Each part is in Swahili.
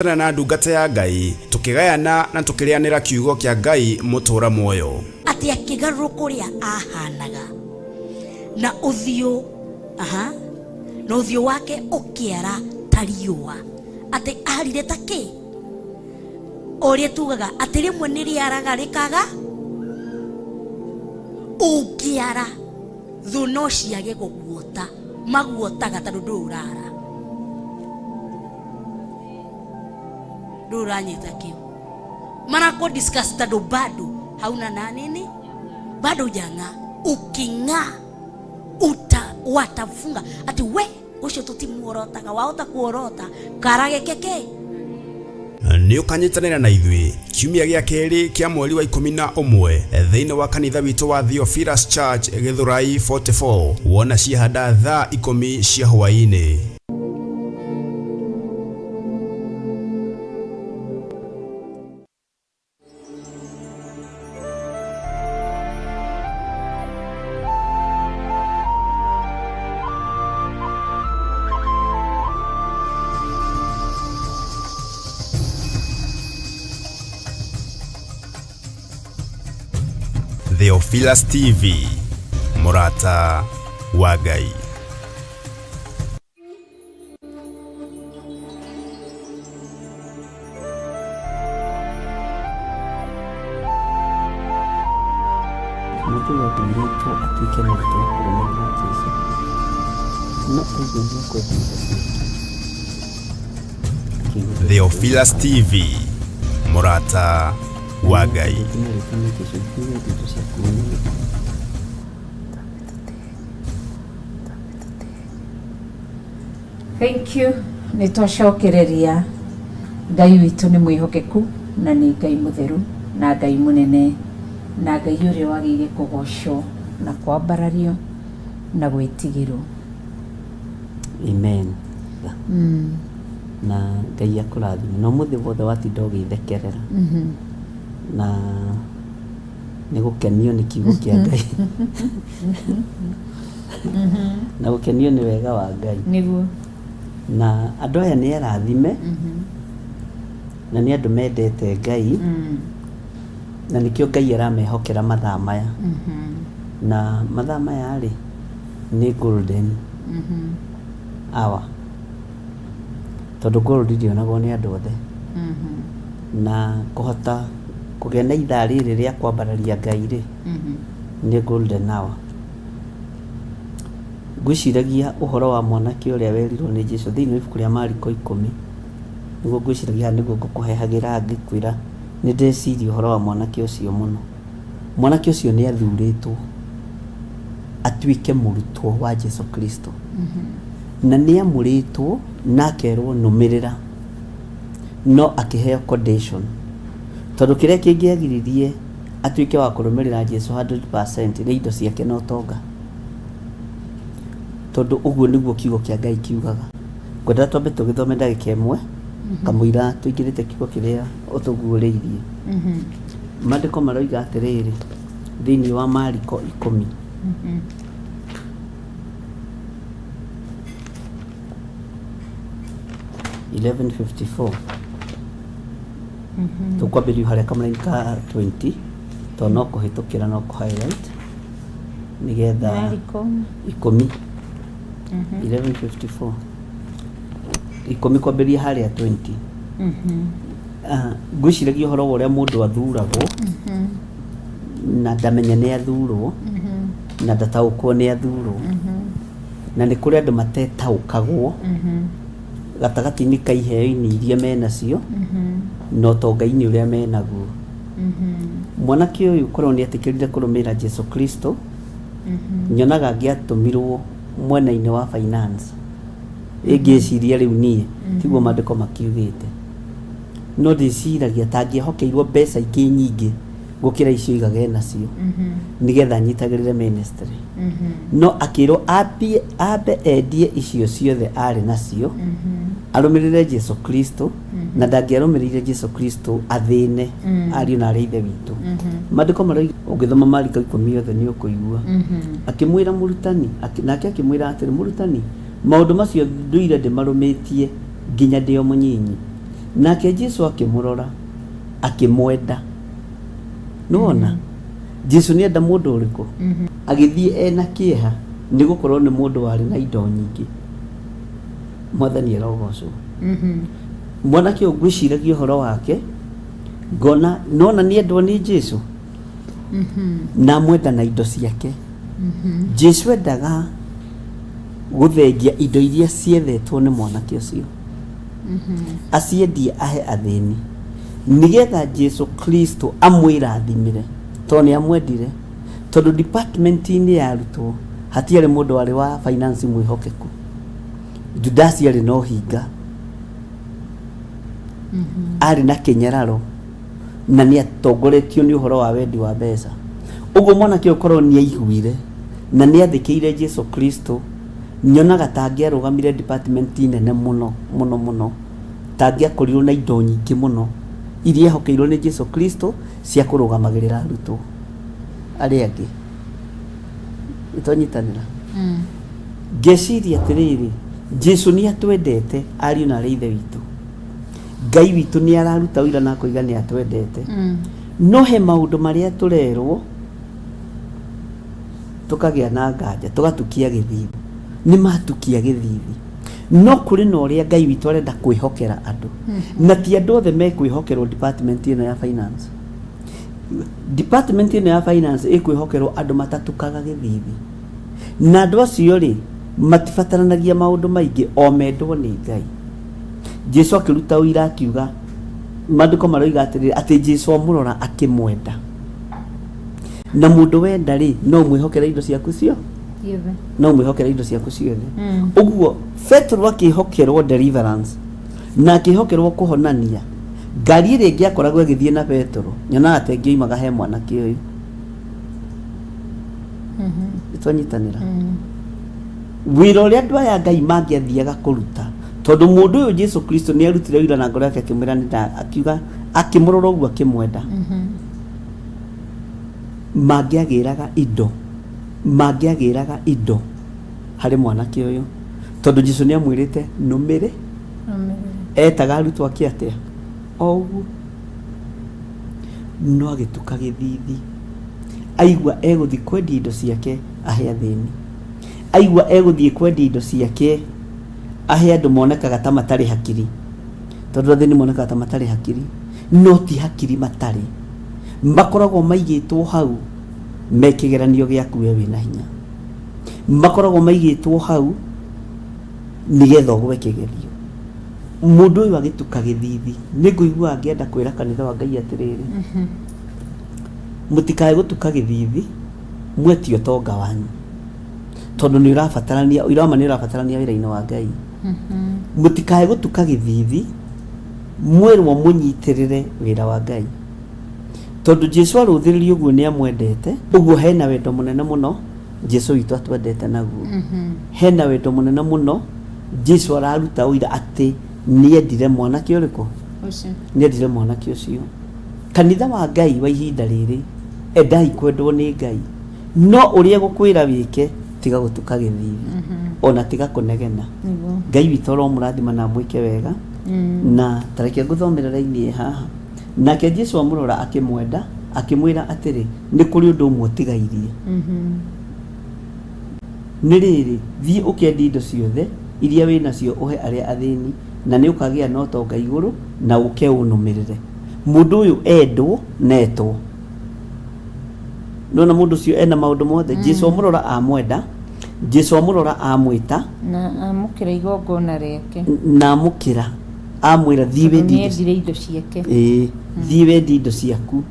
na ndungata ya Ngai tukigayana na tukirianira kiugo kia Ngai mutura muoyo ati akigaruru kuria ahanaga na uthio na uthio wake ukiara tariua ati arire taki oria tugaga ati rimwe niriaraga rikaga ukiara thuno ciage guguota maguotaga tondu ndurara duranyita kiu marako discuss tado bado hauna na nini bado janga ukinga watafunga ati we ucio tutimuorotaga waota kuorota karage keke ni ukanyitanira na ithui kiumia gia keri kia mweri wa 11 thiini wa kanitha witu wa Theophilus Church Githurai 44 wona ciahanda thaa 10 cia hwaini. Theophilus TV, Murata wa Ngai. Mtu yote atuike mtu kulemewa Yesu. Na kujenga kwa Yesu. Theophilus TV, Murata wa Ngai. Thank you. Nitwacokereria Ngai witu ni mwihokeku na ni Ngai mutheru na Ngai munene na Ngai uria wagire kugocwo na kwambarario na gwitigirwo. Amen. Na Ngai akurathime no muthi wothe watinda ugithekerera na ni gukenio ni kiugo kia Ngai na gukenio ni wega wa Ngai niguo na andu aya ni arathime na ni andu mendete Ngai na nikio Ngai aramehokera mathaa maya na mathaa maya ri ni golden hour tondu gold ndionagwo ni andu othe na kuhota kugia na ithaa riri ria kwambararia Ngai ri ni golden hour. Gwiciragia uhoro wa mwanake uria werirwo ni Jesu thiini wa ibuku ria Mariko 10 niguo gwiciragia niguo ngukuhehagira ngikwira ni ndeciria uhoro wa mwanake ucio muno. Mwanake ucio ni athuritwo atuike murutwo wa Jesu Kristo na ni amuritwo na akerwo numirira no akiheo condition tondu kiria kingiagiririe atuike wa kurumirira Jesu 100% ni indo ciake no tonga tondu uguo niguo kiugo kia Ngai kiugaga. Kwenda twambe tugithome ndagika imwe kamuira tuigirite kiugo kiria utuguuriirie. Maandiko maroiga atiriri thiini wa Mariko 10 11:54 tukwambirio haria kamulaika 20 to no kuhitukira no ku highlight nigetha Mariko 10 11:54 10 kwambiria haria 20 gwiciragia uhoro uria mundu athuragwo na ndamenya ni athurwo na ndataukwo ni athurwo na ni kuri andu matetaukagwo gatagati-ini ka iheo-ini iria menacio no to Ngai-ini uria menaguo. Mwanake uyu korwo ni atikirire kurumira Jesu Kristo nyonaga ngiatumirwo mwena-ini wa finance ingiciria riu nie tiguo maandiko makiugite no ndiciragia tangiehokeirwo mbeca ingĩ nyingĩ gukira icio igaga nacio nigetha nyitagirire ministry no akirwo ambe endie icio ciothe ari nacio arumirire Jesu Kristo na ndangĩarumirire Jesu Kristo athine ariũ na arĩa ithe witũ. Maandiko maroiga ũngĩthoma Mariko 10 yothe nĩ ũkũigua akĩmwĩra mũrutani nake akĩmwĩra atĩrĩ mũrutani maũndũ macio nduire ndĩmarũmĩtie nginya ndĩ o mũnyinyi nake Jesu akimurora akimwenda nona Jesu ni enda mundu uriku agithie ena kieha ni gukorwo ni mundu wari na indo nyingi mwathani arogocwo mwana kio gwiciragia horo wake ngona nona ni endwo ni Jesu na mwenda na indo ciake Jesu endaga guthengia indo iria ciethetwo ni mwanake ucio aciendie ahe athini nigetha Jesu Kristo amwirathimire to ni amwendire tondu department ni ya arutwo hatiari mundu wari wa finance mwihokeku Judasi ari no hinga ari na kenyararo na ni atongoretio ni uhoro wa wendi wa mbeca uguo mwanake ukorwo ni aiguire na ni athikiire Jesu Kristo nyonaga tangiarugamire department nene muno tangiakorirwo na indo nyingi muno iria hokeirwo ni Jesu Kristo cia kurugamagirira arutwo ari angi itonyitanira ngeciria atiriri Jesu ni atwendete ariu na ari ithe witu Ngai witu ni araruta wira na kuiga ni atwendete no he maundu maria turerwo tukagia na nganja tugatukia githithi ni matukia githithi no kuri no ria Ngai witu arenda kwihokera andu na ti andu othe mekwihokerwo department ino ya finance department ino ya finance ikwihokerwo andu matatukaga githithi na andu acio ri matifataranagia maundu maingi o mendwo ni Ngai Jesu akiruta uira akiuga maandiko maroiga atiriri ati Jesu amurora akimwenda na mundu wenda ri no mwihokera indo ciaku cio no mwihokera indo ciaku ciothe uguo Petro akihokerwo deliverance na akihokerwo kuhonania ngari iri ngiakoragwo igithie na Petro nyona ati ngioimaga he mwanake uyu itonyitanira wira uria andu aya Ngai mangiathiaga kuruta tondu mundu uyu Jesu Kristo ni arutire wira na ngoro yake akimwira nda akiuga akimurora uguo akimwenda mangiagiraga indo hari mwanake uyu tondu Jesu ni amwirite numire etaga arutwo ake atia oguo no agituka githithi aigua eguthi kwendia indo ciake ahe athini aigua eguthie kwendia indo ciake ahe andu monekaga ta matari hakiri tondu athini monekaga ta matari hakiri no ti hakiri matari makoragwo maigitwo hau mekigeranio giaku we wina hinya makoragwo maigitwo hau nigetha gwe kigerio mundu uyu agituka githithi niguigua angienda kwira kanitha wa Ngai atiriri mutikae gutuka githithi mwetio tonga wanyu tondu ni urabatarania irama ni urabatarania wira-ini wa Ngai mutikae gutuka githithi mwerwo munyitirire wira wa Ngai tondu Jesu aruthiririe uguo ni amwendete uguo hena wendo munene muno Jesu witu atwendete naguo hena wendo munene muno Jesu araruta uira ati ni endire mwanake uriku ni endire mwanake ucio kanitha wa Ngai wa ihinda riri endai kwendwo ni Ngai no uria gukwira wike tiga gutuka githithi ona tiga kunegena Ngai witu ro murathima na mwike wega na tareke nguthomera raini haha nake Jesu amurora akimwenda akimwira atiri ni kuri undu umwe tigairie ni riri thie ukendi indo ciothe iria wina cio uhe aria athini na ni ukagia no tonga iguru na uke unumirire mundu uyu endwo netwo nona mundu cio ena maundu mothe Jesu amurora amwenda Jesu amurora amwita na amukira igongona riake na amukira amwira thiwe indo ciake thiwe indo ciaku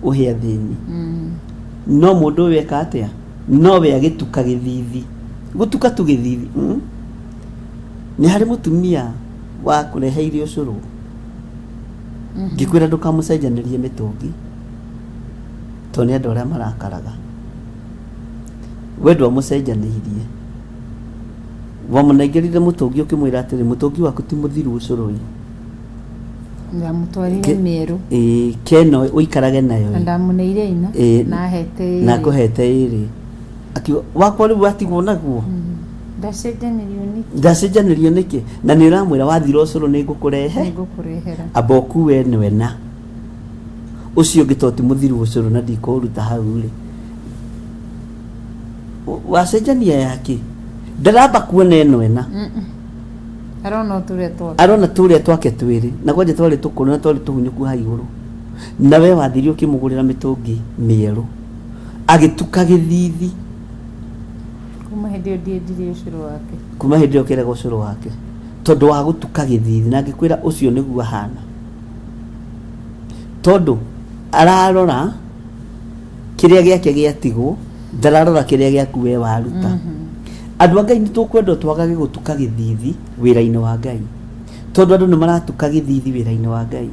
uhe athini no mundu uyu eka atia no we agituka githithi gutuka tu githithi ni hari mutumia wa kurehe irio curu ngikwira ndukamucenjanirie mitungi to ni andu aria marakaraga we ndwamucenjanirie wamunengerire mutungi ukimwira atiri mutungi waku ti muthiru ucurui ndamutwarire Meru keno uikarage nayo ndamuneire ina na hete na kuhete iri akiwa wakwa riu atigwo naguo ndacenjanĩrio nĩkĩ na nĩ ũramwĩra wathira ũcũrũ nĩ ngũkũrehera amba ũkuwe nwena ũcio ũngĩ toti mũthiru ũcũrũ na ndikũruta hau rĩ wacenjania yake ndaramba kuona nwena arona tũrĩa twake twĩrĩ na kwanja twarĩ tũkũrũ na twarĩ tũhunyũku ha igũrũ na we wathire ũkĩmũgũrĩra mĩtũngi mĩerũ agĩtuka gĩthithi kuma hĩndĩ ĩyo kĩrega ũcũrũ wake tondũ wa gũtuka gĩthithi na ngĩkwĩra ũcio nĩguo ahana tondũ ararora kĩrĩa gĩake gĩatigwo ndararora kĩrĩa gĩaku we waruta andũ a Ngai nĩ tũkwenda twagage gũtuka gĩthithi wĩra-inĩ wa Ngai tondũ andũ nĩ maratuka gĩthithi wĩra-inĩ wa Ngai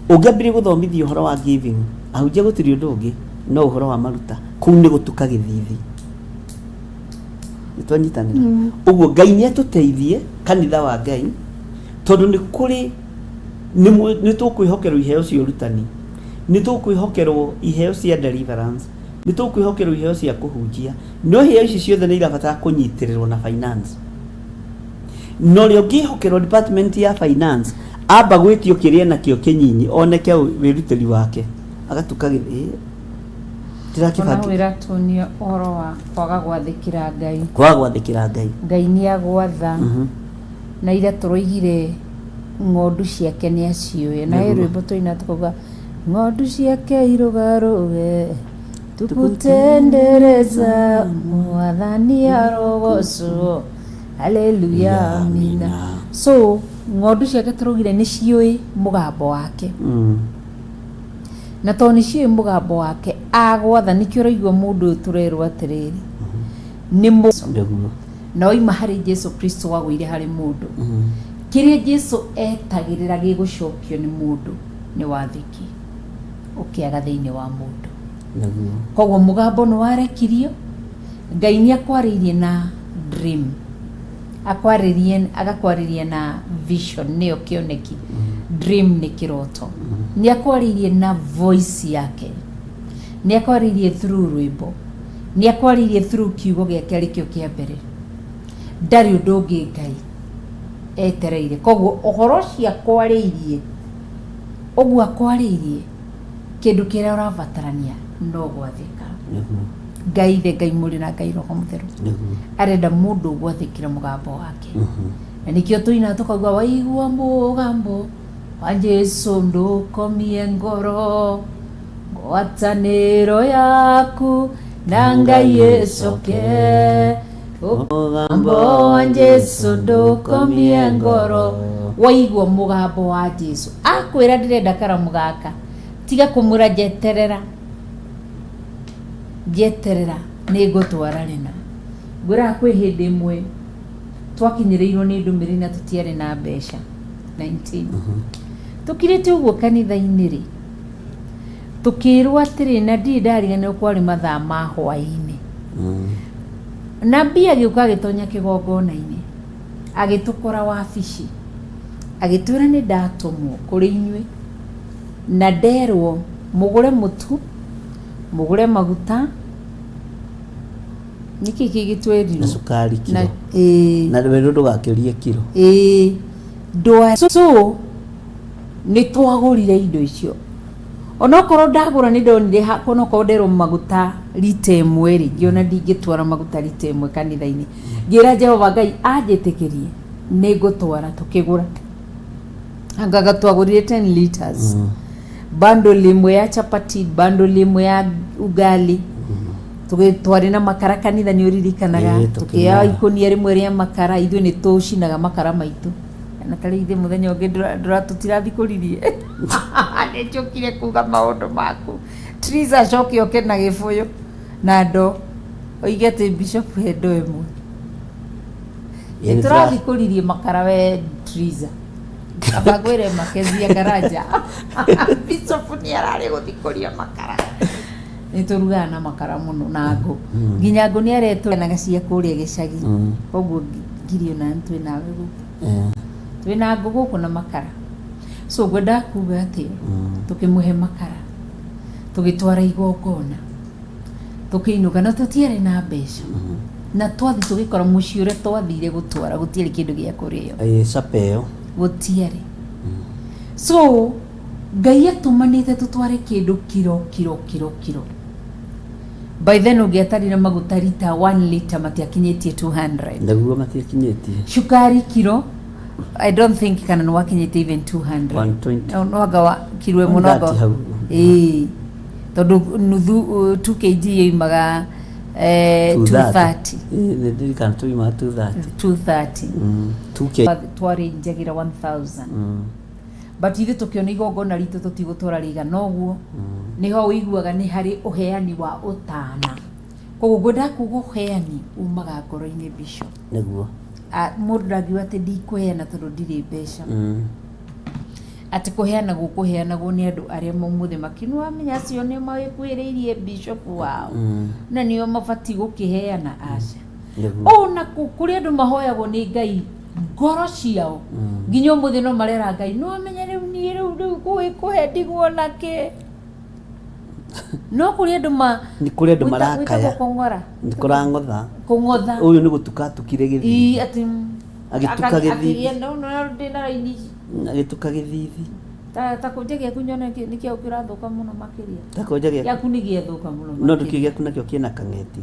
ũngĩambĩrĩria gũthomithia ũhoro wa giving ahunjia gũtirĩ ũndũ ũngĩ no ũhoro wa maruta kũu nĩ gũtuka gĩthithi nĩtwanyitanĩra ũguo Ngai nĩ atũteithie kanitha wa Ngai tondũ nĩ kũrĩ nĩ tũkwĩhokerwo iheo cia ũrutani nĩ tũkwĩhokerwo iheo cia deliverance nĩ tũkwĩhokerwo iheo cia kũhunjia no iheo ici ciothe nĩ irabatara kũnyitĩrĩrwo na finance no rĩo ngĩhokerwo department ya finance amba gwĩtio kĩrĩa nakĩo kĩnyinyi oneke wĩrutĩri wake agatuka gĩthĩ ndĩrakĩbanga ũhoro wa kwaga gwathĩkĩra Ngai Ngai nĩ agwatha na ira tũroigire ng'ondu ciake nĩ aciũĩ na rwĩmbo tũina tukauga ng'ondu ciake irugaruge tukutendereza mwathani arogocwo haleluya amina so ng'ondu ciake tũraugire nĩ ciũĩ mũgambo wake na tondũ nĩ ciũĩ mũgambo wake agwatha nĩkĩo ũraigua mũndũ ũyũ tũrerwo atĩrĩrĩ nĩ na oima harĩ Jesu Kristo wagũire harĩ mũndũ kĩrĩa Jesu etagĩrĩra gĩgũcokio nĩ mũndũ nĩ wathĩki ũkĩaga thĩinĩ wa mũndũ koguo mũgambo nĩ warekirio Ngai nĩ akwarĩirie na dream agakwarĩria na vision nĩyo kĩoneki dream nĩ kĩroto nĩ akwarĩirie na voice yake nĩ akwarĩirie through rwĩmbo nĩ akwarĩirie through kiugo gĩake arĩkĩo kĩa mbere ndarĩ ũndũ ũngĩ Ngai etereire koguo ũhoro cia kwarĩirie ũguo akwarĩirie kĩndũ kĩrĩa ũrabatarania no gwathĩka Ngai the Ngai mũrĩ na Ngai Roho Mũtheru arenda mũndũ gwathĩkĩra mũgambo wake na nĩkĩo tũina tũkauga waigua mũgambo wa Jesu ndũkomie ngoro ngwatanĩro yaku na Ngai ĩcoke mũgambo wa Jesu ndũkomie ngoro waigua mũgambo wa Jesu akwĩra ndĩrenda karamu gaka tiga kũmũra njeterera nĩ ngũtwara rĩna ngwĩra kwĩ hĩndĩ ĩmwe twakinyĩrĩirwo nĩ ndũmĩrĩri na tũtiarĩ na mbeca 19 tũkirĩte ũguo kanitha-inĩ rĩ tũkĩrwo atĩrĩ na ndirĩ ndariganĩrwo kwarĩ mathaa ma hwaĩ-inĩ na mbia agĩũka agĩtonya kĩgongona-inĩ agĩtũkora wabici agĩtwĩra nĩ ndatũmwo kũrĩ inyuĩ na nderwo mũgũre mũtu mũgũre maguta nĩkĩ kĩgĩtwerirwo na cukari kiro na wendo ndũgakĩrie kiro so nĩ twagũrire indo icio onokorwo ndagũra nĩ ndonire onokorwo nderwo maguta rita ĩmwe rĩ ngĩona ndingĩtwara maguta rita ĩmwe kanitha-inĩ ngĩra Jehova Ngai anjĩtĩkĩrie nĩ ngũtwara tũkĩgũra angaga twagũrire 10 liters bundle ĩmwe ya chapati bundle ĩmwe ya ugali tũgĩtwarĩ na makara kanitha nĩ ũririkanaga tũkĩoya ikũnia rĩmwe rĩa makara ithuĩ nĩ tũcinaga makara maitũ na tarĩ ithe mũthenya ũngĩ tũtirathiĩ nĩ njũkire kuga maũndũ maku Triza acoke oke na gĩbũyũ na ndo oige atĩ bishop he ndo ĩmwe nĩ tũrathiĩ kũririe makara we Triza abagwĩre makezia garaja bishop nĩ ararĩ gũthikũria makara nĩ tũrugaga na makara mũno na ngũ nginya ngũ nĩ aretwo na gacia kũrĩa gĩcagi koguo ngirio na twĩ nawe gũkũ twĩna ngũ gũkũ na makara so ngwenda kuga atĩ tũkĩmũhe makara tũgĩtwara igongona tũkĩinũka na tũtiarĩ na mbeca na twathi tugikora muci ure twathire gutwara gutiari kindu gia kurio sapeo gutiari so Ngai atumanite tutware kindu kiro by then ungetarire maguta lita 1 liter matiakinyitie 200 ndaguo matiakinyitie shukari kiro I don't think kana no wakinyitie even 200 120 no agawa kiro emo no tondu nuthu 2 kg imaga 230 ne kan tu ima 230 2 kg twari njagira 1000 but ithe tukiona igongona ritu tutigutwara riga noguo niho wiguaga ni hari uheani wa utana koguo ngwenda kuga uheani umaga ngoro-ini bishop niguo mundu ndangiuga ati ndikuheana tondu ndiri mbeca ati kuheanagwo ni andu aria maumuthe makinu amenya acio ni mawikuiriirie bishop wao na nio mabati gukiheana aca ona kuri andu mahoyagwo ni Ngai ngoro ciao nginya umuthi no marera Ngai no amenya riu ni riu kuhe ndigwo nake no kuri andu ni kuri andu marakaya ni kurangotha kungotha uyu ni gutuka tukire githi ati agituka githi no ndina raini agituka githithi ta kunjagia kunyona nikio kirathuka muno makiria ta kunjagia yaku ni giathuka muno no ndukigia kuna kio kiena kangeti